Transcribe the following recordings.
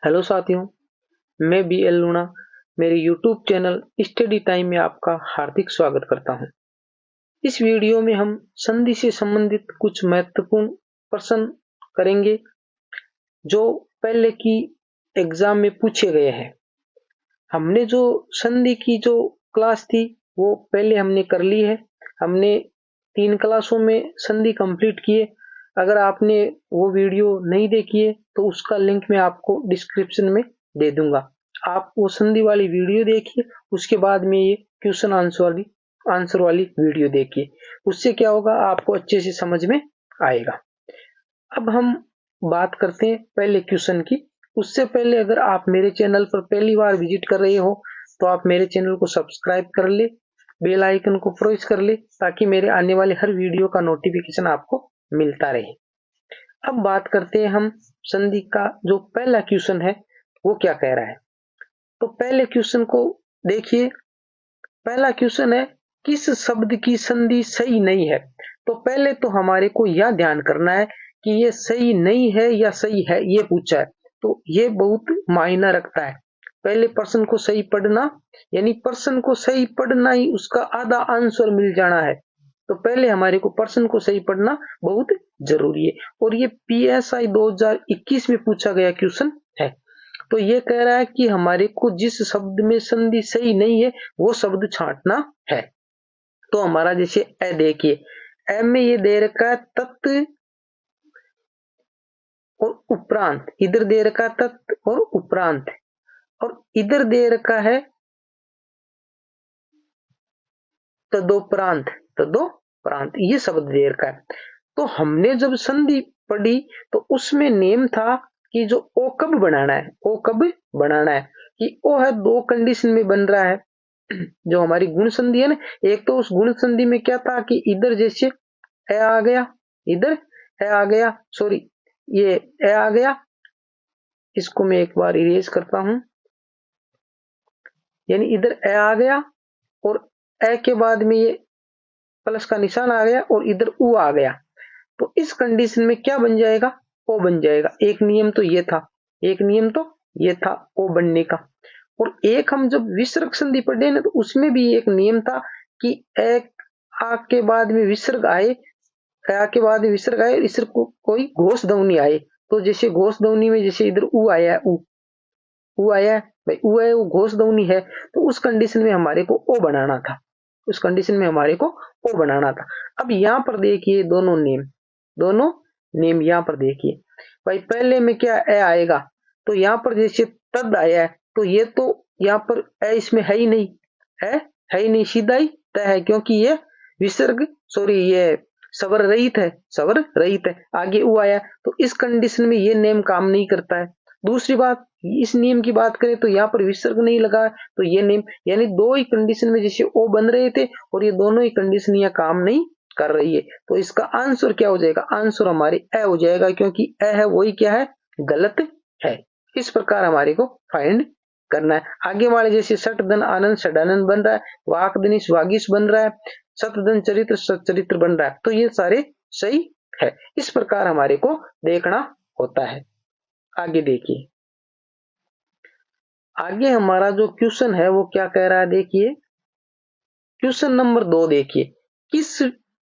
Hello साथियों, मैं B L लूणा मेरे यूट्यूब चैनल स्टडी टाइम में आपका हार्दिक स्वागत करता हूं। इस वीडियो में हम संधि से संबंधित कुछ महत्वपूर्ण प्रश्न करेंगे जो पहले की एग्जाम में पूछे गए हैं। हमने जो संधि की जो क्लास थी वो पहले हमने कर ली है। हमने 3 क्लासों में संधि कंप्लीट किए। अगर आपने वो वीडियो नहीं देखी है तो उसका लिंक मैं आपको डिस्क्रिप्शन में दे दूंगा। आप वो संधि वाली वीडियो देखिए, उसके बाद में ये क्वेश्चन आंसर वाली वीडियो देखिए। उससे क्या होगा, आपको अच्छे से समझ में आएगा। अब हम बात करते हैं पहले क्वेश्चन की। उससे पहले अगर आप मेरे चैनल पर पहली बार विजिट कर रहे हो तो आप मेरे चैनल को सब्सक्राइब कर ले, बेल आइकन को प्रेस कर ले ताकि मेरे आने वाले हर वीडियो का नोटिफिकेशन आपको मिलता रहे। अब बात करते हैं हम संधि का जो पहला क्वेश्चन है वो क्या कह रहा है। तो पहले क्वेश्चन को देखिए। पहला क्वेश्चन है, किस शब्द की संधि सही नहीं है। तो पहले तो हमारे को यह ध्यान करना है कि ये सही नहीं है या सही है, ये पूछा है तो ये बहुत मायना रखता है। पहले प्रश्न को सही पढ़ना, यानी प्रश्न को सही पढ़ना ही उसका आधा आंसर मिल जाना है। तो पहले हमारे को प्रश्न को सही पढ़ना बहुत जरूरी है। और ये PSI 2021 में पूछा गया क्वेश्चन है। तो ये कह रहा है कि हमारे को जिस शब्द में संधि सही नहीं है वो शब्द छांटना है। तो हमारा जैसे ए देखिए, ए में ये दे रखा है तत् और उपरांत, इधर दे रखा है तत् और उपरांत, और इधर दे रखा है तदोपरांत, तदोपरांत, ये शब्द दे रखा है। तो हमने जब संधि पढ़ी तो उसमें नेम था कि जो ओ कब बनाना है, ओ कब बनाना है, कि ओ है दो कंडीशन में बन रहा है। जो हमारी गुण संधि है ना, एक तो उस गुण संधि में क्या था कि इधर जैसे ए आ गया, इधर ए आ गया, सॉरी ये ए आ गया, इसको मैं एक बार इरेज करता हूं, यानी इधर ए आ गया और ए के बाद में ये प्लस का निशान आ गया और इधर उ आ गया। तो इस कंडीशन में क्या बन जाएगा, ओ बन जाएगा। एक नियम तो ये था, एक नियम तो ये था ओ बनने का। और एक हम जब विसर्ग संधि पढ़े ना तो उसमें भी एक नियम था कि एक आ के बाद में विसर्ग आए, आ के बाद में विसर्ग आए, इसर को कोई घोष ध्वनि आए। तो जैसे घोष ध्वनि में जैसे इधर उ आया, उ आया भाई, उ है वो घोष ध्वनि है, तो उस कंडीशन में हमारे को ओ बनाना था, उस कंडीशन में हमारे को ओ बनाना था। अब यहाँ पर देखिए दोनों नेम, दोनों नेम यहाँ पर देखिए भाई, पहले में क्या ए आएगा, तो यहाँ पर जैसे तद आया है तो ये तो यहाँ पर ए इसमें है ही नहीं, है ही नहीं, सीधा ही तय है, क्योंकि ये विसर्ग सॉरी ये स्वर रहित है, स्वर रहित है। आगे उ आया तो इस कंडीशन में ये नेम काम नहीं करता है। दूसरी बात, इस नियम की बात करें तो यहाँ पर विसर्ग नहीं लगा तो ये नेम, यानी दो ही कंडीशन में जैसे ओ बन रहे थे और ये दोनों ही कंडीशन यहाँ काम नहीं कर रही है। तो इसका आंसर क्या हो जाएगा, आंसर हमारे ए हो जाएगा, क्योंकि ए है वही क्या है, गलत है। इस प्रकार हमारे को फाइंड करना है। आगे वाले जैसे सट धन आनंद षडानंद बन रहा है, वाक धनिश वागीश बन रहा है, सतधन चरित्र सचरित्र बन रहा है, तो ये सारे सही है। इस प्रकार हमारे को देखना होता है। आगे देखिए, आगे हमारा जो क्वेश्चन है वो क्या कह रहा है, देखिए क्वेश्चन नंबर 2 देखिए, किस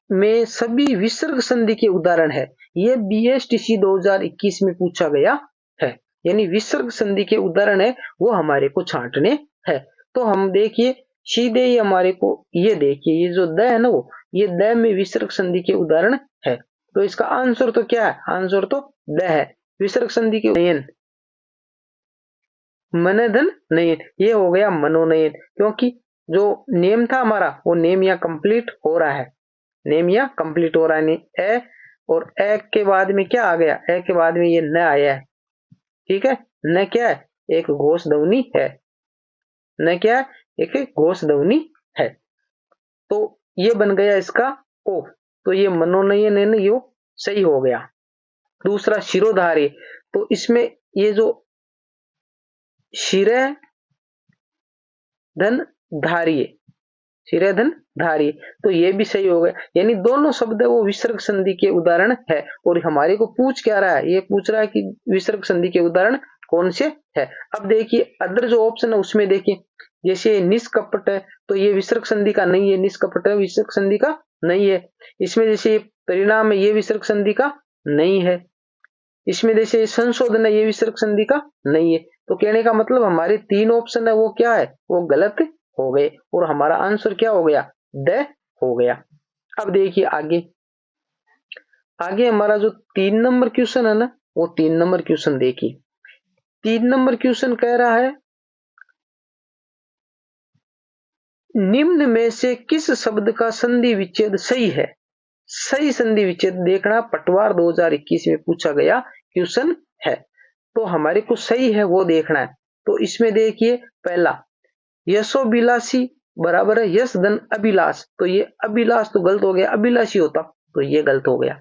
में सभी विसर्ग संधि के उदाहरण है। ये BSTC 2021 में पूछा गया है, यानी विसर्ग संधि के उदाहरण है वो हमारे को छांटने हैं। तो हम देखिए सीधे ही हमारे को ये देखिए, ये जो द है ना वो, ये द में विसर्ग संधि के उदाहरण है। तो इसका आंसर तो क्या है, आंसर तो द है। विसर्ग संधि के नयन, मनधन नयन, ये हो गया मनोनयन, क्योंकि जो नेम था हमारा वो नेम यहाँ कंप्लीट हो रहा है, नेम यहाँ कंप्लीट हो रहा है। ए और ए के बाद में क्या आ गया, ए के बाद में ये न आया है, ठीक है। न क्या है, एक घोष ध्वनि है, न क्या है, एक घोष ध्वनि है। तो ये बन गया इसका ओ, तो ये मनोनयन है ना, ये सही हो गया। दूसरा शिरोधार्य, तो इसमें ये जो शिरे धन धार्य, शिरे धन धार्य, तो ये भी सही हो गया। यानी दोनों शब्द है वो विसर्ग संधि के उदाहरण है। और हमारे को पूछ क्या रहा है, ये पूछ रहा है कि विसर्ग संधि के उदाहरण कौन से है। अब देखिए अदर जो ऑप्शन है उसमें देखिए, जैसे निष्कपट है तो ये विसर्ग संधि का नहीं है, निष्कपट है विसर्ग संधि का नहीं है। इसमें जैसे परिणाम है ये विसर्ग संधि का नहीं है। इसमें जैसे संशोधन है ये विसर्ग संधि का नहीं है। तो कहने का मतलब हमारे 3 ऑप्शन है वो क्या है, वो गलत हो गए और हमारा आंसर क्या हो गया, ड हो गया। अब देखिए आगे, आगे हमारा जो 3 नंबर क्वेश्चन है ना, वो 3 नंबर क्वेश्चन देखिए। 3 नंबर क्वेश्चन कह रहा है निम्न में से किस शब्द का संधि विच्छेद सही है। सही संधि विच्छेद देखना पटवार 2021 में पूछा गया क्वेश्चन है। तो हमारे को सही है वो देखना है। तो इसमें देखिए पहला यशोभिलाषी बराबर है यश धन अभिलाष, तो ये अभिलाष तो गलत हो गया, अभिलाषी होता तो ये गलत हो गया।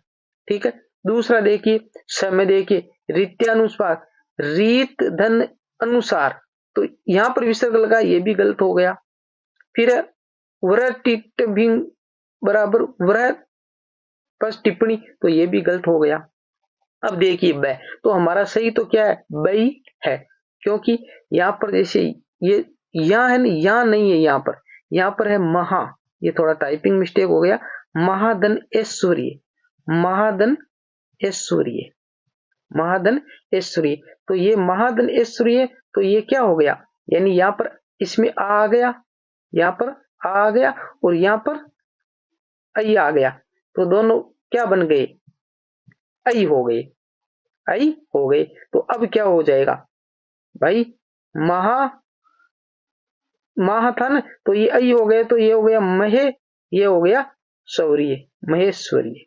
ठीक है। दूसरा देखिए समय, देखिए रीत्यानुसार रीत धन अनुसार, तो यहां पर विसर्ग लगा ये भी गलत हो गया। फिर व्रटिट भिंग बराबर व्र प्लस टिप्पणी, तो ये भी गलत हो गया। अब देखिए ब, तो हमारा सही तो क्या है, बई है, क्योंकि यहाँ पर जैसे ये यहाँ है ना, यहाँ नहीं है, यहाँ पर है महा, ये थोड़ा टाइपिंग मिस्टेक हो गया, महाधन ऐश्वर्य, महाधन ऐश्वर्य, महाधन ऐश्वर्य, तो ये महाधन ऐश्वर्य, तो ये क्या हो गया, यानी यहाँ पर इसमें आ गया, यहाँ पर आ गया और यहाँ पर आई आ गया, तो दोनों क्या बन गए, आई हो गए, आई हो गए। तो अब क्या हो जाएगा भाई, महा महा था ना, तो ये आई हो गया, तो ये हो गया महे, ये हो गया शौर्य, महेश्वरी,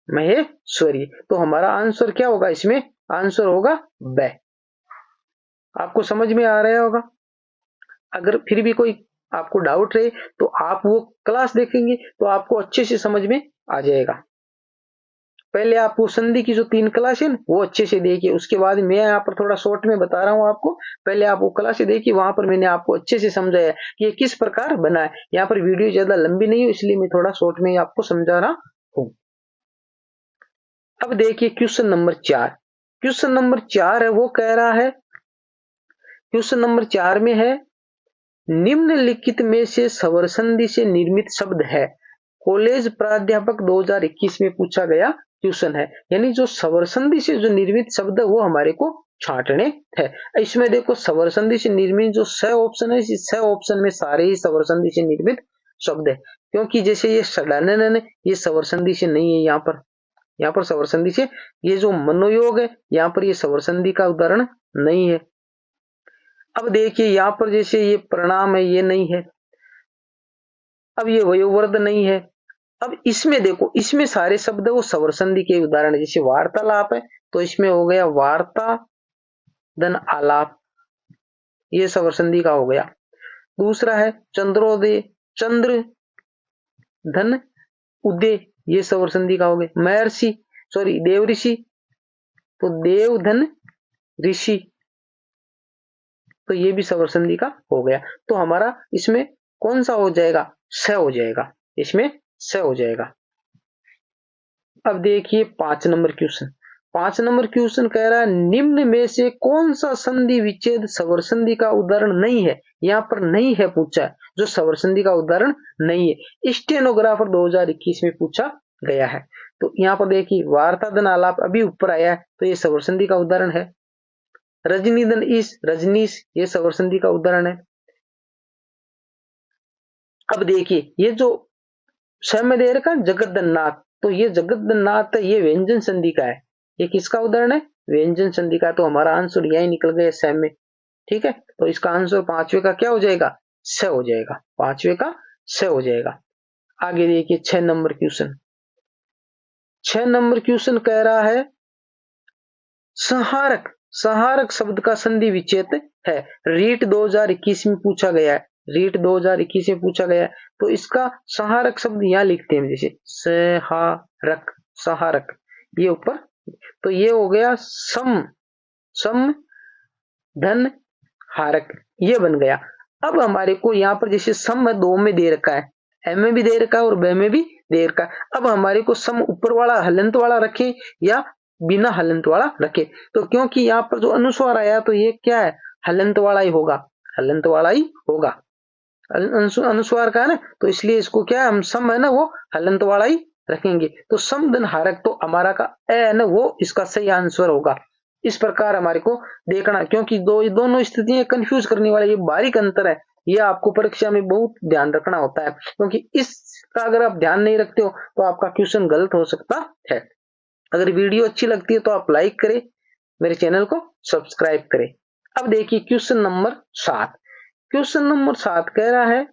महेश्वरी। तो हमारा आंसर क्या होगा, इसमें आंसर होगा ब। आपको समझ में आ रहा होगा। अगर फिर भी कोई आपको डाउट रहे तो आप वो क्लास देखेंगे तो आपको अच्छे से समझ में आ जाएगा। पहले आप वो संधि की जो 3 क्लास है वो अच्छे से देखिए, उसके बाद मैं यहाँ पर थोड़ा शॉर्ट में बता रहा हूँ आपको। पहले आप वो क्लास देखिए, वहां पर मैंने आपको अच्छे से समझाया कि ये किस प्रकार बना है। यहाँ पर वीडियो ज्यादा लंबी नहीं है इसलिए मैं थोड़ा शॉर्ट में आपको समझा रहा हूँ। अब देखिए क्वेश्चन नंबर 4, क्वेश्चन नंबर 4 है वो कह रहा है, क्वेश्चन नंबर 4 में है निम्नलिखित में से स्वर संधि से निर्मित शब्द है। कॉलेज प्राध्यापक 2021 में पूछा गया क्वेश्चन है, यानी जो स्वर संधि से जो निर्मित शब्द है वो हमारे को छांटने है। इसमें देखो स्वर संधि से निर्मित जो 6 ऑप्शन है, इस 6 ऑप्शन में सारे ही स्वर संधि से निर्मित शब्द है, क्योंकि जैसे ये सडानन ये स्वर संधि से नहीं है, यहाँ पर स्वर संधि से, ये जो मनोयोग है यहाँ पर ये स्वर संधि का उदाहरण नहीं है। अब देखिए यहाँ पर जैसे ये प्रणाम है ये नहीं है, अब ये वयोवर्ध नहीं है। अब इसमें देखो, इसमें सारे शब्द वो स्वर संधि के उदाहरण, जैसे वार्तालाप है तो इसमें हो गया वार्ता धन आलाप, ये स्वर संधि का हो गया। दूसरा है चंद्रोदय, चंद्र धन उदय, ये स्वर संधि का हो गया। महर्षि सॉरी देव ऋषि, तो देव धन ऋषि, तो ये भी स्वर संधि का हो गया। तो हमारा इसमें कौन सा हो जाएगा, स हो जाएगा, इसमें स हो जाएगा। अब देखिए 5 नंबर क्वेश्चन, 5 नंबर क्वेश्चन कह रहा है निम्न में से कौन सा संधि विच्छेद स्वर संधि का उदाहरण नहीं है। यहाँ पर नहीं है पूछा है, जो स्वर संधि का उदाहरण नहीं है, स्टेनोग्राफर 2021 में पूछा गया है। तो यहाँ पर देखिए वार्ताधन आलाप अभी ऊपर आया है, तो ये स्वर संधि का उदाहरण है। रजनीधन इस रजनीश, ये स्वर संधि का उदाहरण है। अब देखिए ये जो समय दे रखा जगतनाथ, तो ये जगतनाथ ये व्यंजन संधि का है, ये किसका उदाहरण है, व्यंजन संधि का। तो हमारा आंसर यही निकल गया सम में। ठीक है, तो इसका आंसर 5वें का क्या हो जाएगा, स हो जाएगा, 5वें का स हो जाएगा। आगे देखिए 6 नंबर क्वेश्चन, 6 नंबर क्वेश्चन कह रहा है संहारक, संहारक शब्द का संधि विच्छेद है। रीट 2021 में पूछा गया है, रीट 2021 में पूछा गया है। तो इसका संहारक शब्द यहां लिखते हैं, जैसे सहारक, संहारक ये ऊपर, तो ये हो गया सम, सम धन हारक, ये बन गया। अब हमारे को यहाँ पर जैसे सम 2 में दे रखा है, एम में भी दे रखा है और ब में भी दे रखा है। अब हमारे को सम ऊपर वाला हलंत वाला रखे या बिना हलंत वाला रखे। तो क्योंकि यहाँ पर जो अनुस्वार आया तो ये क्या है, हलंत वाला ही होगा, हलंत वाला ही होगा। अनुस्वार का है ना, तो इसलिए इसको क्या है, हम सम है ना वो हलंत वाला ही रखेंगे। तो समधन हारक तो हमारा का ए है ना वो इसका सही आंसर होगा। इस प्रकार हमारे को देखना, क्योंकि दोनों स्थितियां कंफ्यूज करने वाले ये बारीक अंतर है, ये आपको परीक्षा में बहुत ध्यान रखना होता है, क्योंकि इसका अगर आप ध्यान नहीं रखते हो तो आपका क्वेश्चन गलत हो सकता है। अगर वीडियो अच्छी लगती है तो आप लाइक करें, मेरे चैनल को सब्सक्राइब करें। अब देखिए क्वेश्चन नंबर 7। क्वेश्चन नंबर 7 कह रहा है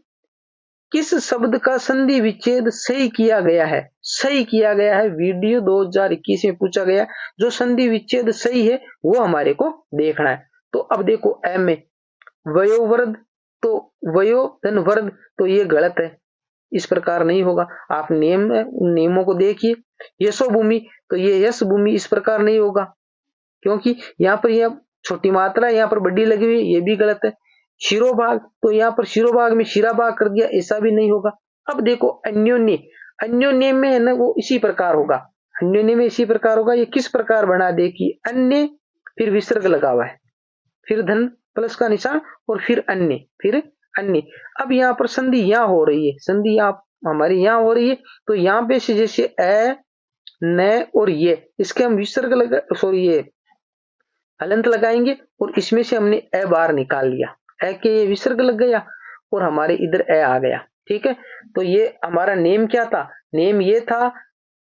किस शब्द का संधि विच्छेद सही किया गया है। सही किया गया है, वीडियो 2021 में पूछा गया। जो संधि विच्छेद सही है वो हमारे को देखना है। तो अब देखो एम में वयोवृद्ध, तो वयो धन वर्ध, तो ये गलत है, इस प्रकार नहीं होगा। आप नियमों को देखिए। यशो भूमि, तो ये यश भूमि इस प्रकार नहीं होगा, क्योंकि यहाँ पर यह छोटी मात्रा यहाँ पर बड़ी लगी हुई, ये भी गलत है। शिरोभाग, तो यहाँ पर शिरोभाग में शिराभाग कर दिया, ऐसा भी नहीं होगा। अब देखो अन्योन्य, अन्योन्य में है ना वो इसी प्रकार होगा, अन्योन्य में इसी प्रकार होगा। ये किस प्रकार बना, देखिए अन्य फिर विसर्ग लगा हुआ है, फिर धन प्लस का निशान और फिर अन्य, फिर अन्य। अब यहाँ पर संधि यहाँ हो रही है, संधि यहाँ हमारी यहाँ हो रही है, तो यहाँ पे से जैसे ए न और ये, इसके हम विसर्ग लगा, सॉरी ये हलंत लगाएंगे और इसमें से हमने ए बार निकाल लिया, ए के ये विसर्ग लग गया और हमारे इधर ए आ गया। ठीक है, तो ये हमारा नेम क्या था, नेम ये था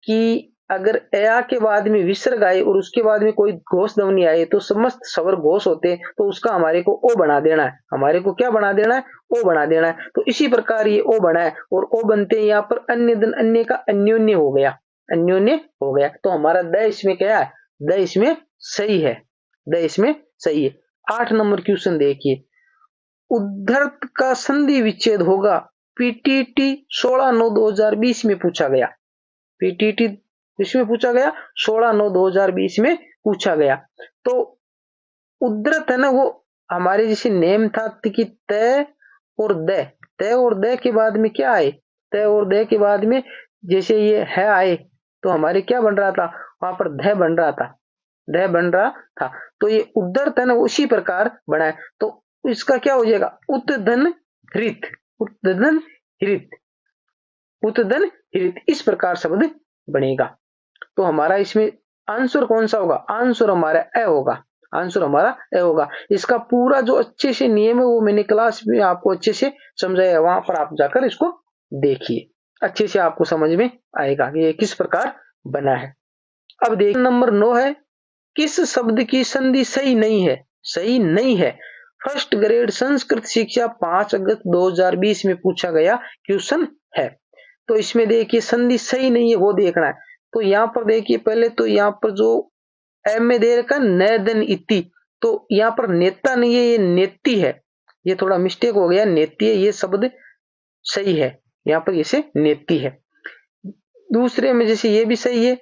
कि अगर ए के बाद में विसर्ग आए और उसके बाद में कोई घोष ध्वनि आए तो समस्त स्वर घोष होते, तो उसका हमारे को ओ बना देना है। हमारे को क्या बना देना है, ओ बना देना है। तो इसी प्रकार ये ओ बना है और ओ बनते यहाँ पर अन्य धन अन्य का अन्योन्य हो गया, अन्योन्य हो गया। तो हमारा द इसमें क्या है, द इसमें सही है, द इसमें सही है। 8 नंबर क्वेश्चन देखिए, उद्धृत का संधि विच्छेद होगा। पीटीटी 16/9/2020 में पूछा गया, पीटीटी इसमें पूछा गया 16/9/2020 में पूछा गया। तो उद्धृत है ना वो हमारे जैसे नेम था कि तय और द, तय और द के बाद में क्या आए, तय और द के बाद में जैसे ये है आए, तो हमारे क्या बन रहा था, वहां पर ध बन रहा था, ध बन रहा था। तो ये उद्धृत है ना उसी प्रकार बना है, तो इसका क्या हो जाएगा, उत्धन हृत, उत्धन हृत, उत्धन हृत, इस प्रकार शब्द बनेगा। तो हमारा इसमें आंसर कौन सा होगा, आंसर हमारा ए होगा, आंसर हमारा ए होगा। इसका पूरा जो अच्छे से नियम है वो मैंने क्लास में आपको अच्छे से समझाया, वहां पर आप जाकर इसको देखिए, अच्छे से आपको समझ में आएगा कि ये किस प्रकार बना है। अब देख नंबर 9 है, किस शब्द की संधि सही नहीं है, सही नहीं है। फर्स्ट ग्रेड संस्कृत शिक्षा 5 अगस्त 2020 में पूछा गया क्वेश्चन है। तो इसमें देखिए संधि सही नहीं है वो देखना है। तो यहाँ पर देखिए पहले तो यहाँ पर जो एम में दे रखा नैदन इति, तो यहाँ पर नेता नहीं है, ये नेति है, ये थोड़ा मिस्टेक हो गया, नेति है, ये शब्द सही है, यहाँ पर इसे नेति है। दूसरे में जैसे ये भी सही है,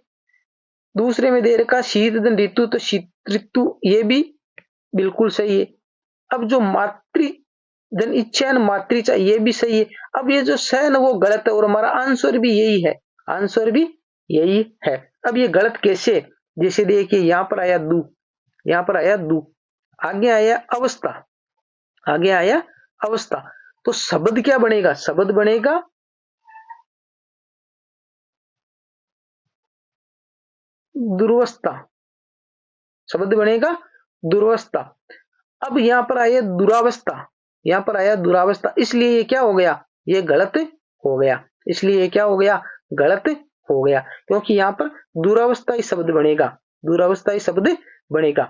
दूसरे में दे रखा शीतदन ऋतु, तो शीत ऋतु ये भी बिल्कुल सही है। अब जो मातृ धन इच्छा मातृचा ये भी सही है। अब ये जो स वो गलत है और हमारा आंसर भी यही है, आंसर भी यही है। अब ये गलत कैसे, जैसे देखिए यहाँ पर आया दू, यहाँ पर आया दू, आगे आया अवस्था, आगे आया अवस्था, तो शब्द क्या बनेगा, शब्द बनेगा दुर्वस्था, शब्द बनेगा दुर्वस्था। अब यहाँ पर आया दुरावस्था, यहाँ पर आया दुरावस्था, इसलिए ये क्या हो गया, ये गलत हो गया, इसलिए ये क्या हो गया, गलत हो गया, क्योंकि यहाँ पर दुरावस्था शब्द बनेगा, दुरावस्था शब्द बनेगा।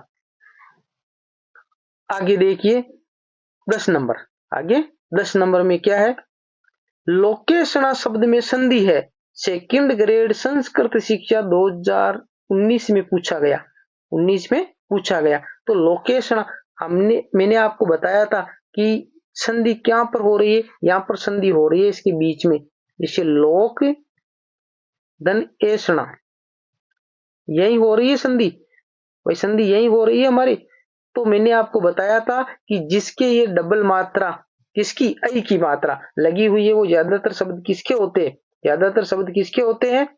आगे देखिए 10 नंबर, आगे 10 नंबर में क्या है, लोकेशना शब्द में संधि है। सेकंड ग्रेड संस्कृत शिक्षा 2019 में पूछा गया, 19 में पूछा गया। तो लोकेशना मैंने आपको बताया था कि संधि क्या पर हो रही है, यहाँ पर संधि हो रही है इसके बीच में, जैसे लोक धन एषणा, यही हो रही है संधि, वही संधि यही हो रही है हमारी। तो मैंने आपको बताया था कि जिसके ये डबल मात्रा, किसकी, ऐ की मात्रा लगी हुई है, वो ज्यादातर शब्द किसके होते हैं, ज्यादातर शब्द किसके होते हैं,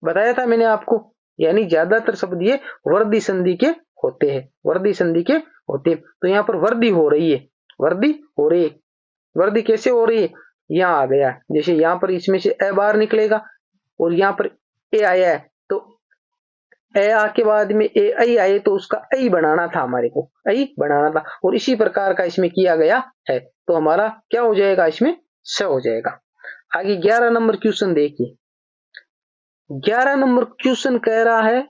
बताया था मैंने आपको। यानी ज्यादातर शब्द ये वर्दी संधि के होते हैं, वर्दी संधि के होते हैं। तो यहाँ पर वर्दी हो रही है, वर्दी हो रही है। वर्दी कैसे हो रही है, यहाँ आ गया, जैसे यहाँ पर इसमें से ए बाहर निकलेगा और यहाँ पर ए आया है, तो ए आ के बाद में ए आई आए तो उसका आई बनाना था, हमारे को आई बनाना था, और इसी प्रकार का इसमें किया गया है। तो हमारा क्या हो जाएगा, इसमें स हो जाएगा। आगे 11 नंबर क्वेश्चन देखिए। 11 नंबर क्वेश्चन कह रहा है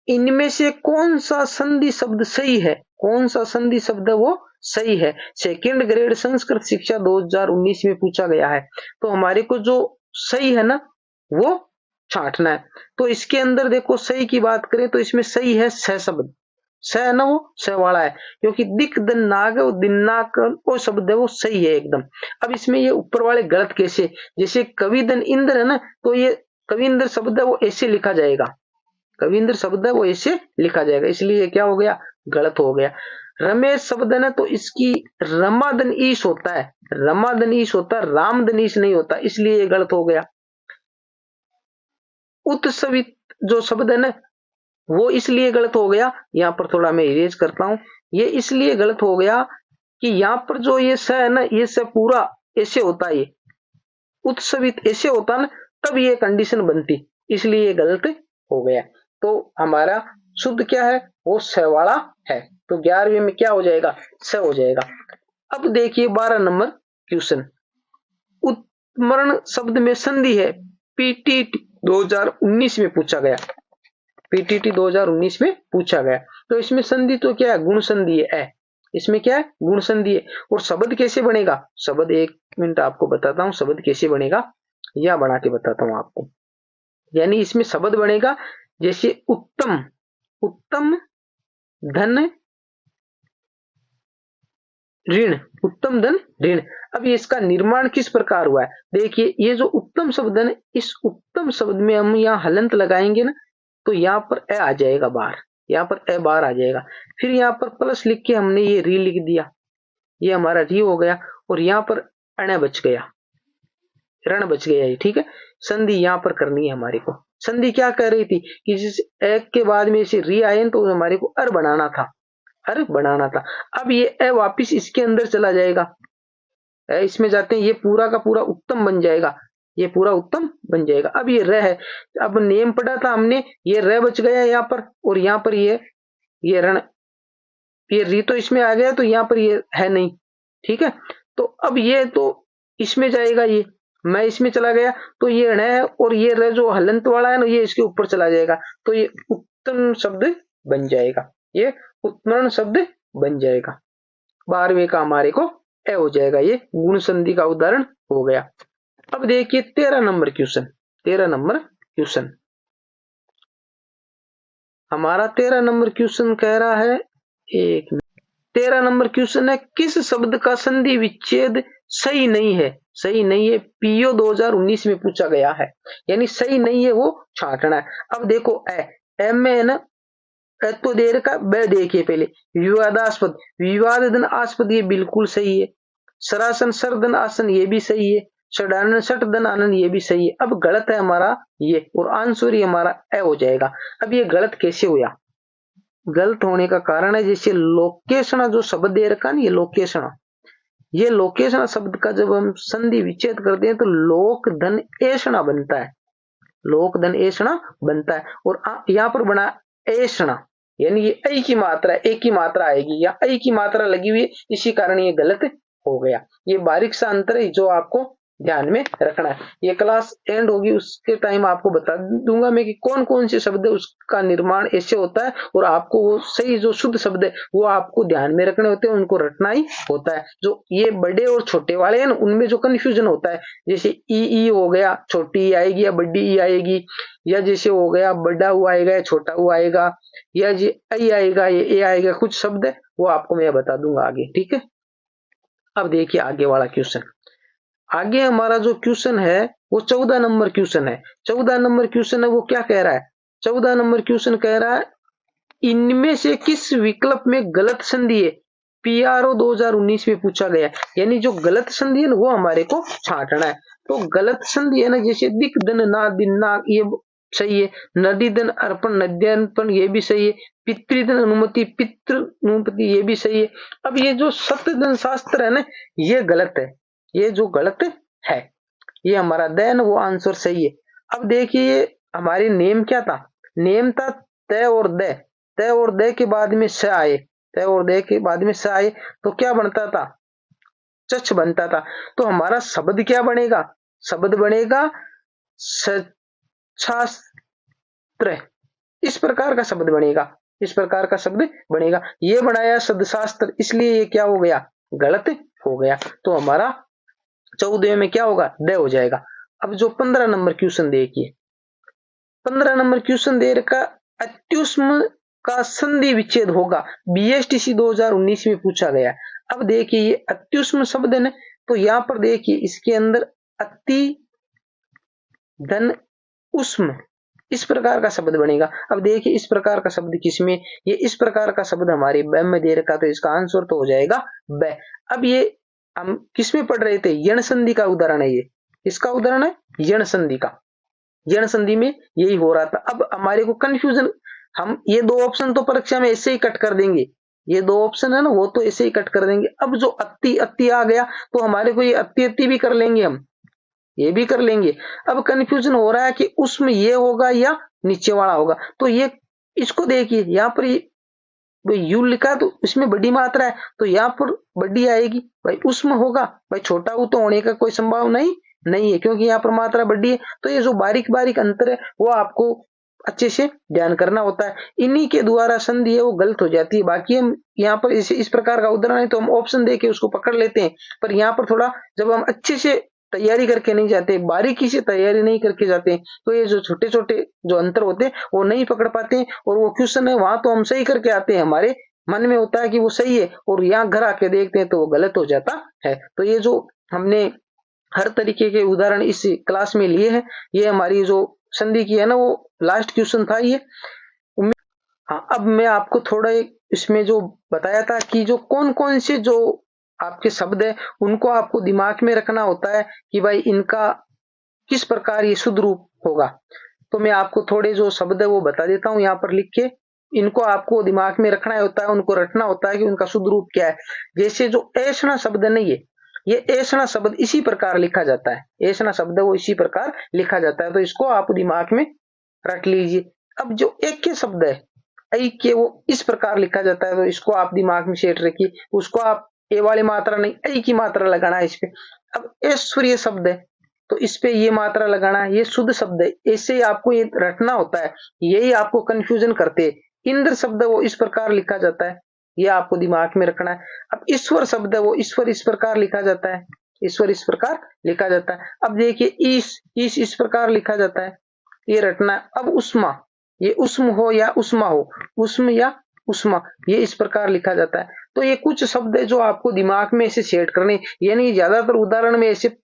इनमें से कौन सा संधि शब्द सही है, कौन सा संधि शब्द वो सही है। सेकंड ग्रेड संस्कृत शिक्षा 2019 में पूछा गया है। तो हमारे को जो सही है ना वो छांटना है। तो इसके अंदर देखो सही की बात करें तो इसमें सही है स शब्द, स है ना वो स वाला है, क्योंकि दिक दन नाग और दिन्नाक वो शब्द है वो सही है एकदम। अब इसमें ये ऊपर वाले गलत कैसे, जैसे कवि दन इंद्र है ना, तो ये कविंद्र शब्द है वो ऐसे लिखा जाएगा, कविंद्र शब्द है वो ऐसे लिखा जाएगा, इसलिए क्या हो गया, गलत हो गया। रमेश शब्द है ना, तो इसकी रमादन ईश होता है, रमादन ईश होता है, रामदन ईश नहीं होता, इसलिए ये गलत हो गया। उत्सवित जो शब्द है ना वो इसलिए गलत हो गया, यहाँ पर थोड़ा मैं इरेज करता हूं, ये इसलिए गलत हो गया कि यहाँ पर जो ये स है ना, ये स पूरा ऐसे होता है, ये उत्सवित ऐसे होता ना, तब ये कंडीशन बनती, इसलिए ये गलत हो गया। तो हमारा शुद्ध क्या है, वो स वाला है। तो 11वीं में क्या हो जाएगा, स हो जाएगा। अब देखिए 12 नंबर क्वेश्चन, उत्मरण शब्द में संधि है, पीटीटी 2019 में पूछा गया, पीटीटी 2019 में पूछा गया। तो इसमें संधि तो क्या है, गुण संधि है, इसमें क्या है, गुण संधि है। और शब्द कैसे बनेगा, शब्द 1 मिनट आपको बताता हूं, शब्द कैसे बनेगा या बना के बताता हूं आपको। यानी इसमें शब्द बनेगा जैसे उत्तम, उत्तम धन ऋण, उत्तम धन ऋण। अब ये इसका निर्माण किस प्रकार हुआ है, देखिए ये जो उत्तम शब्द है, इस उत्तम शब्द में हम यहाँ हलंत लगाएंगे ना, तो यहाँ पर ए आ जाएगा बाहर, यहाँ पर ए बाहर आ जाएगा। फिर यहाँ पर प्लस लिख के हमने ये री लिख दिया, ये हमारा री हो गया, और यहाँ पर अण बच गया, रण बच गया ये, ठीक है। संधि यहाँ पर करनी है हमारे को। संधि क्या कह रही थी कि जिस एक के बाद में इसे री आए तो हमारे को अर बनाना था, अर बनाना था। अब ये ए वापिस इसके अंदर चला जाएगा, इसमें जाते हैं, ये पूरा का पूरा उत्तम बन जाएगा, ये पूरा उत्तम बन जाएगा। अब ये र है, अब नेम पढ़ा था हमने, ये र बच गया यहाँ पर, और यहाँ पर ये रण, ये री तो इसमें आ गया, तो यहाँ पर ये है नहीं, ठीक है। तो अब ये तो इसमें जाएगा, ये मैं इसमें चला गया, तो ये ण है, और ये र जो हलंत वाला है ना, ये इसके ऊपर चला जाएगा, तो ये उत्तम शब्द बन जाएगा, ये उत्तम शब्द बन जाएगा। 12वें का हमारे को ए हो जाएगा, ये गुण संधि का उदाहरण हो गया। अब देखिए 13 नंबर क्वेश्चन, 13 नंबर क्वेश्चन हमारा 13 नंबर क्वेश्चन कह रहा है, 13 नंबर क्वेश्चन है, किस शब्द का संधि विच्छेद सही नहीं है, सही नहीं है, पीओ 2019 में पूछा गया है, यानी सही नहीं है वो छांटना है। अब देखो ए में ना, तो देर का ब देखिए पहले, विवादास्पद, विवादन आस्पद ये बिल्कुल सही है, सरासन सरदन आसन ये भी सही है, षडानन षटदन आनंद ये भी सही है। अब गलत है हमारा ये, और आंसर ही हमारा ए हो जाएगा। अब ये गलत कैसे हुआ, गलत होने का कारण है जैसे लोकेशना जो शब्द दे रखा ना, ये लोकेशना, ये लोकेशना शब्द का जब हम संधि विच्छेद करते हैं तो लोक धन ऐषणा बनता है, लोक धन ऐषणा बनता है, और यहाँ पर बना ऐषणा, यानी ये ऐ की मात्रा, एक की मात्रा आएगी, या ऐ की मात्रा लगी हुई है, इसी कारण ये गलत हो गया। ये बारीक सा अंतर है जो आपको ध्यान में रखना है। ये क्लास एंड होगी उसके टाइम आपको बता दूंगा मैं कि कौन कौन से शब्द है उसका निर्माण ऐसे होता है, और आपको वो सही जो शुद्ध शब्द है वो आपको ध्यान में रखने होते हैं, उनको रटना ही होता है। जो ये बड़े और छोटे वाले हैं ना, उनमें जो कंफ्यूजन होता है, जैसे ई हो गया, छोटी ई आएगी या बड़ी ई आएगी, या जैसे हो गया बड़ा हुआ आएगा या छोटा हुआ आएगा, या ये आई आएगा ये ए आएगा, कुछ शब्द है वो आपको मैं बता दूंगा आगे, ठीक है। अब देखिए आगे वाला क्वेश्चन, आगे हमारा जो क्वेश्चन है वो 14 नंबर क्वेश्चन है। 14 नंबर क्वेश्चन है वो क्या कह रहा है, 14 नंबर क्वेश्चन कह रहा है इनमें से किस विकल्प में गलत संधि है, पीआरओ 2019 में पूछा गया, यानी जो गलत संधि है ना वो हमारे को छांटना है। तो गलत संधि है ना, जैसे दिक दन ना दिन ना, ये सही है। नदीधन अर्पण नद्यार्पण ये भी सही है। पितृधन अनुमति पितृ अनुमति ये भी सही है। अब ये जो सत्यधन शास्त्र है ना, ये गलत है। ये जो गलत है, ये हमारा देन वो आंसर सही है। अब देखिए हमारे नेम क्या था, नेम था तय और दे, तय और दे के बाद में स आए, तय और दे के बाद में स आए तो क्या बनता था, चच बनता था। तो हमारा शब्द क्या बनेगा, शब्द बनेगा शास्त्र, इस प्रकार का शब्द बनेगा, इस प्रकार का शब्द बनेगा। ये बनाया शब्दशास्त्र, इसलिए ये क्या हो गया, गलत हो गया। तो हमारा 14 में क्या होगा, द हो जाएगा। अब जो 15 नंबर क्वेश्चन देखिए, 15 नंबर क्वेश्चन दे रखा, अत्युष्म का संधि विच्छेद होगा, बीएसटीसी 2019 में पूछा गया। अब देखिए ये अत्युष्म शब्द है ना, तो यहां पर देखिए इसके अंदर अति धन उष्म इस प्रकार का शब्द बनेगा। अब देखिए इस प्रकार का शब्द किसमें, ये इस प्रकार का शब्द हमारे ब में दे रखा, तो इसका आंसर तो हो जाएगा ब। अब ये हम किसमें पढ़ रहे थे, यण संधि का उदाहरण है, ये इसका उदाहरण है यण संधि का, यण संधि में यही हो रहा था। अब हमारे को कंफ्यूजन, हम ये दो ऑप्शन तो परीक्षा में ऐसे ही कट कर देंगे, ये दो ऑप्शन है ना वो तो ऐसे ही कट कर देंगे। अब जो अति अति आ गया तो हमारे को ये अति अति भी कर लेंगे, हम ये भी कर लेंगे। अब कंफ्यूजन हो रहा है कि उसमें ये होगा या नीचे वाला होगा, तो ये इसको देखिए यहाँ पर यू लिखा तो इसमें बड़ी मात्रा है, तो यहाँ पर बड़ी आएगी भाई, उसमें होगा भाई, छोटा ऊ तो होने का कोई संभावना नहीं है, क्योंकि यहाँ पर मात्रा बड़ी है। तो ये जो बारीक बारीक अंतर है वो आपको अच्छे से ध्यान करना होता है, इन्हीं के द्वारा संधि है वो गलत हो जाती है। बाकी हम यहाँ पर इस प्रकार का उदाहरण है तो हम ऑप्शन दे के उसको पकड़ लेते हैं, पर यहाँ पर थोड़ा जब हम अच्छे से तैयारी करके नहीं जाते, बारीकी से तैयारी नहीं करके जाते हैं, तो ये जो छोटे छोटे जो अंतर होते हैं वो नहीं पकड़ पाते हैं, और वो क्वेश्चन है वहां तो हम सही करके आते हैं, हमारे मन में होता है कि वो सही है, और यहाँ घर आके देखते हैं तो वो गलत हो जाता है। तो ये जो हमने हर तरीके के उदाहरण इस क्लास में लिए हैं, ये हमारी जो संधि की है ना वो लास्ट क्वेश्चन था ये। हाँ, अब मैं आपको थोड़ा इसमें जो बताया था कि जो कौन कौन से जो आपके शब्द है उनको आपको दिमाग में रखना होता है कि भाई इनका किस प्रकार ये शुद्ध रूप होगा। तो मैं आपको थोड़े जो शब्द है वो बता देता हूँ यहाँ पर लिख के, इनको आपको दिमाग में रखना होता है, उनको रटना होता है कि उनका शुद्ध रूप क्या है। जैसे जो ऐषणा शब्द नहीं है, ये ऐषणा शब्द इसी प्रकार लिखा जाता है, ऐषणा शब्द वो इसी प्रकार लिखा जाता है, तो इसको आप दिमाग में रट लीजिए। अब जो एक के शब्द है ऐक्य वो इस प्रकार लिखा जाता है, तो इसको आप दिमाग में सेट रखिए, उसको आप ए वाली मात्रा नहीं ऐ की मात्रा लगाना है इस पे। अब ऐश्वर्य शब्द है तो इस पे ये मात्रा लगाना है, ये शुद्ध शब्द है, ऐसे ही आपको ये रटना होता है, यही आपको कंफ्यूजन करते हैं। इंद्र शब्द वो इस प्रकार लिखा जाता है, ये आपको दिमाग में रखना है। अब ईश्वर शब्द है वो ईश्वर इस प्रकार लिखा जाता है, ईश्वर इस प्रकार लिखा जाता है। अब देखिए ईश इस प्रकार लिखा जाता है, ये रटना है। अब उष्मा, ये उष्म हो या उष्मा हो, उष्म या उष्मा, ये इस प्रकार लिखा जाता है। तो ये कुछ शब्द है जो आपको दिमाग में ऐसे सेट करने, यानी ज्यादातर उदाहरण में ऐसे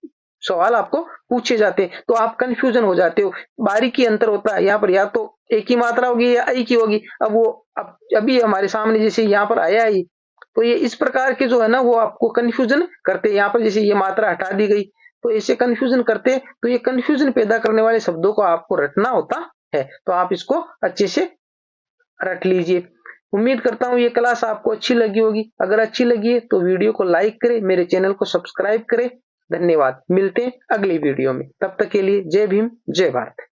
सवाल आपको पूछे जाते हैं तो आप कंफ्यूजन हो जाते हो, बारीकी अंतर होता है। यहाँ पर या तो एक ही मात्रा होगी या ऐ की होगी। अब वो अभी हमारे सामने जैसे यहाँ पर आया ही, तो ये इस प्रकार के जो है ना वो आपको कंफ्यूजन करते हैं। यहाँ पर जैसे ये मात्रा हटा दी गई तो ऐसे कंफ्यूजन करते हैं, तो ये कंफ्यूजन पैदा करने वाले शब्दों को आपको रटना होता है, तो आप इसको अच्छे से रट लीजिए। उम्मीद करता हूँ ये क्लास आपको अच्छी लगी होगी, अगर अच्छी लगी है तो वीडियो को लाइक करें, मेरे चैनल को सब्सक्राइब करें। धन्यवाद, मिलते हैं अगली वीडियो में, तब तक के लिए जय भीम जय भारत।